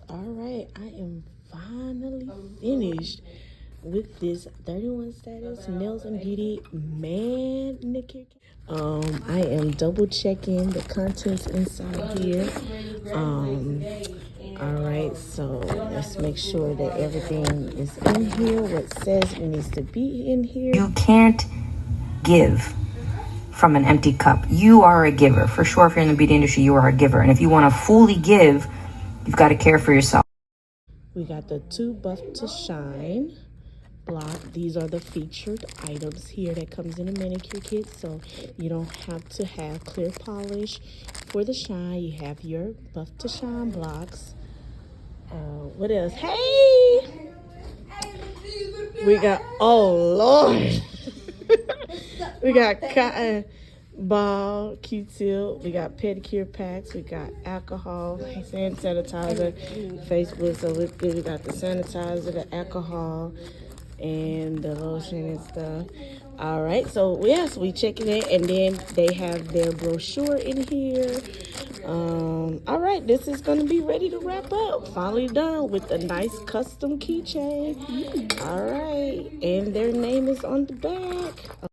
All right, I am finally finished with this 31 status nails and beauty manicure. I am double checking the contents inside here. All right, so let's make sure that everything is in here. What says it needs to be in here. You can't give from an empty cup. You are a giver. For sure, if you're in the beauty industry, you are a giver. And if you want to fully give, you've got to care for yourself. We got the 2 Buff to Shine block. These are the featured items here that comes in a manicure kit, so you don't have to have clear polish for the shine. You have your Buff to Shine blocks. What else? Hey, we got, oh Lord. We got cotton ball, Q-tip. We got pedicure packs. We got alcohol, hand sanitizer, Facebook. So we got the sanitizer, the alcohol, and the lotion and stuff. All right, so yes, we checking it, and then they have their brochure in here. All right, this is gonna be ready to wrap up. Finally done with a nice custom keychain. All right, and their name is on the back.